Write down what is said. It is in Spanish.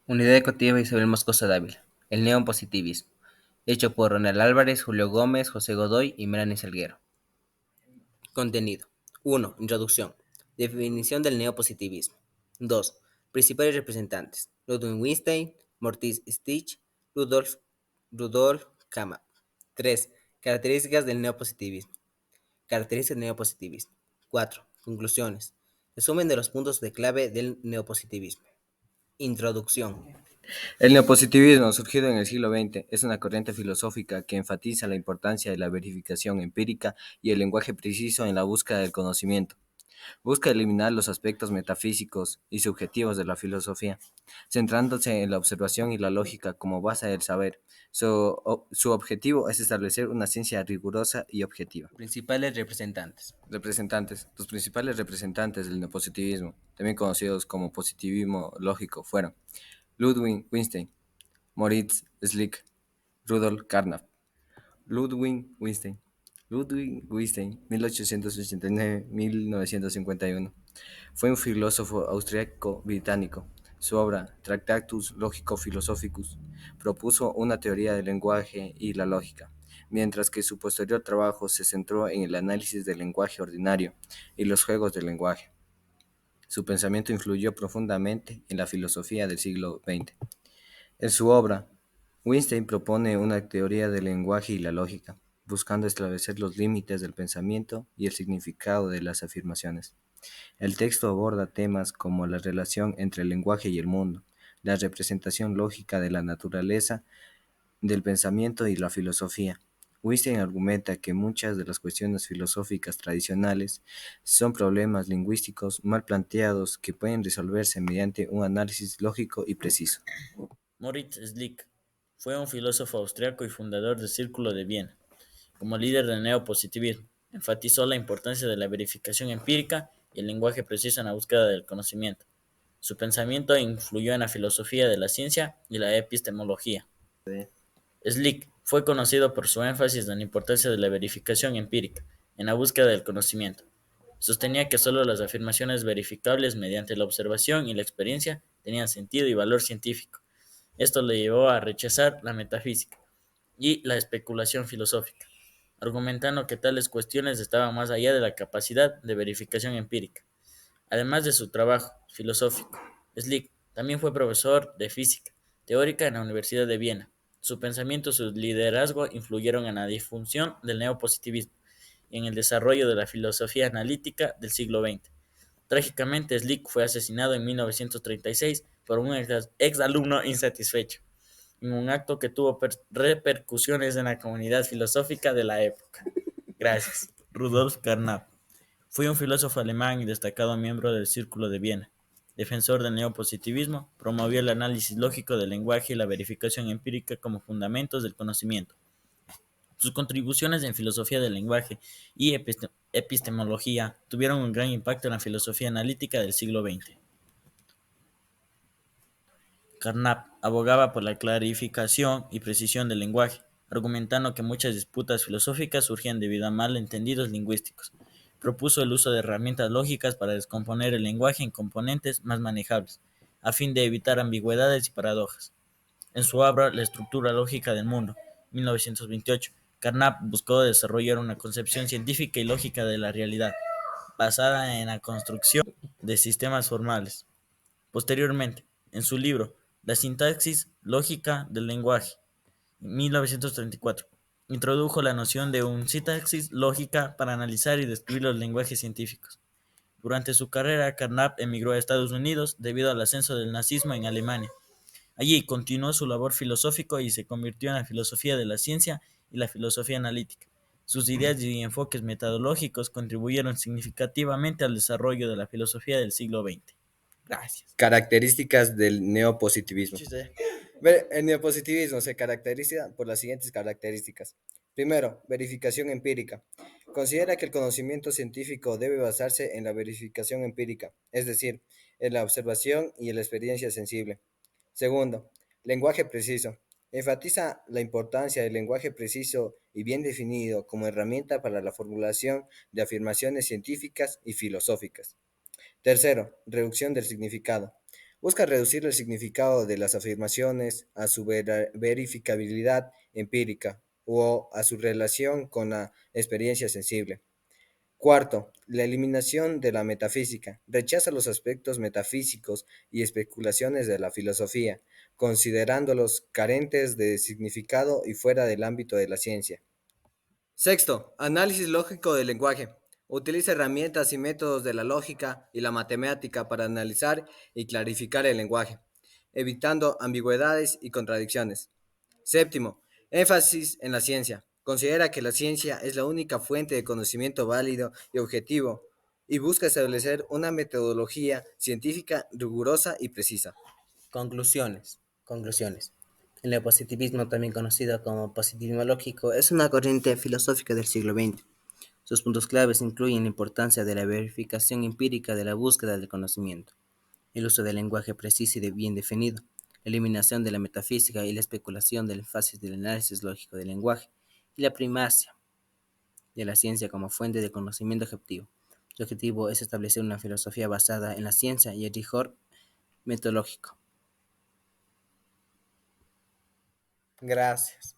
Unidad Ejecutiva Isabel Moscoso Dávila. El neopositivismo. Hecho por Ronald Álvarez, Julio Gómez, José Godoy y Melanie Salguero. Contenido. 1. Introducción. Definición del neopositivismo. 2. Principales representantes. Ludwig Wittgenstein, Mortis Stich, Rudolf Kama. 3. Características del neopositivismo. Características del neopositivismo. 4. Conclusiones. Resumen de los puntos de clave del neopositivismo. Introducción. El neopositivismo, surgido en el siglo XX, es una corriente filosófica que enfatiza la importancia de la verificación empírica y el lenguaje preciso en la búsqueda del conocimiento. Busca eliminar los aspectos metafísicos y subjetivos de la filosofía, centrándose en la observación y la lógica como base del saber. Su objetivo es establecer una ciencia rigurosa y objetiva. Principales representantes. Los principales representantes del neopositivismo, también conocidos como positivismo lógico, fueron Ludwig Wittgenstein, Moritz Schlick, Rudolf Carnap. Ludwig Wittgenstein. Ludwig Wittgenstein, 1889-1951, fue un filósofo austriaco-británico. Su obra, Tractatus Logico-Philosophicus, propuso una teoría del lenguaje y la lógica, mientras que su posterior trabajo se centró en el análisis del lenguaje ordinario y los juegos del lenguaje. Su pensamiento influyó profundamente en la filosofía del siglo XX. En su obra, Wittgenstein propone una teoría del lenguaje y la lógica, buscando establecer los límites del pensamiento y el significado de las afirmaciones. El texto aborda temas como la relación entre el lenguaje y el mundo, la representación lógica de la naturaleza, del pensamiento y la filosofía. Wittgenstein argumenta que muchas de las cuestiones filosóficas tradicionales son problemas lingüísticos mal planteados que pueden resolverse mediante un análisis lógico y preciso. Moritz Schlick fue un filósofo austriaco y fundador del Círculo de Viena. Como líder del neopositivismo, enfatizó la importancia de la verificación empírica y el lenguaje preciso en la búsqueda del conocimiento. Su pensamiento influyó en la filosofía de la ciencia y la epistemología. Schlick fue conocido por su énfasis en la importancia de la verificación empírica en la búsqueda del conocimiento. Sostenía que solo las afirmaciones verificables mediante la observación y la experiencia tenían sentido y valor científico. Esto le llevó a rechazar la metafísica y la especulación filosófica, argumentando que tales cuestiones estaban más allá de la capacidad de verificación empírica. Además de su trabajo filosófico, Schlick también fue profesor de física teórica en la Universidad de Viena. Su pensamiento y su liderazgo influyeron en la difusión del neopositivismo y en el desarrollo de la filosofía analítica del siglo XX. Trágicamente, Schlick fue asesinado en 1936 por un exalumno insatisfecho, en un acto que tuvo repercusiones en la comunidad filosófica de la época. Gracias. Rudolf Carnap fue un filósofo alemán y destacado miembro del Círculo de Viena. Defensor del neopositivismo, promovió el análisis lógico del lenguaje y la verificación empírica como fundamentos del conocimiento. Sus contribuciones en filosofía del lenguaje y epistemología tuvieron un gran impacto en la filosofía analítica del siglo XX. Carnap abogaba por la clarificación y precisión del lenguaje, argumentando que muchas disputas filosóficas surgían debido a malentendidos lingüísticos. Propuso el uso de herramientas lógicas para descomponer el lenguaje en componentes más manejables, a fin de evitar ambigüedades y paradojas. En su obra La estructura lógica del mundo, 1928, Carnap buscó desarrollar una concepción científica y lógica de la realidad, basada en la construcción de sistemas formales. Posteriormente, en su libro La sintaxis lógica del lenguaje, 1934, introdujo la noción de una sintaxis lógica para analizar y describir los lenguajes científicos. Durante su carrera, Carnap emigró a Estados Unidos debido al ascenso del nazismo en Alemania. Allí continuó su labor filosófica y se convirtió en la filosofía de la ciencia y la filosofía analítica. Sus ideas y enfoques metodológicos contribuyeron significativamente al desarrollo de la filosofía del siglo XX. Gracias. Características del neopositivismo. Sí, sí. El neopositivismo se caracteriza por las siguientes características. Primero, verificación empírica. Considera que el conocimiento científico debe basarse en la verificación empírica, es decir, en la observación y en la experiencia sensible. Segundo, lenguaje preciso. Enfatiza la importancia del lenguaje preciso y bien definido como herramienta para la formulación de afirmaciones científicas y filosóficas. Tercero, reducción del significado. Busca reducir el significado de las afirmaciones a su verificabilidad empírica o a su relación con la experiencia sensible. Cuarto, la eliminación de la metafísica. Rechaza los aspectos metafísicos y especulaciones de la filosofía, considerándolos carentes de significado y fuera del ámbito de la ciencia. Sexto, análisis lógico del lenguaje. Utiliza herramientas y métodos de la lógica y la matemática para analizar y clarificar el lenguaje, evitando ambigüedades y contradicciones. Séptimo, énfasis en la ciencia. Considera que la ciencia es la única fuente de conocimiento válido y objetivo y busca establecer una metodología científica rigurosa y precisa. Conclusiones. Conclusiones. El neopositivismo, también conocido como positivismo lógico, es una corriente filosófica del siglo XX. Sus puntos claves incluyen la importancia de la verificación empírica de la búsqueda del conocimiento, el uso del lenguaje preciso y bien definido, la eliminación de la metafísica y la especulación del énfasis del análisis lógico del lenguaje, y la primacia de la ciencia como fuente de conocimiento objetivo. Su objetivo es establecer una filosofía basada en la ciencia y el rigor metodológico. Gracias.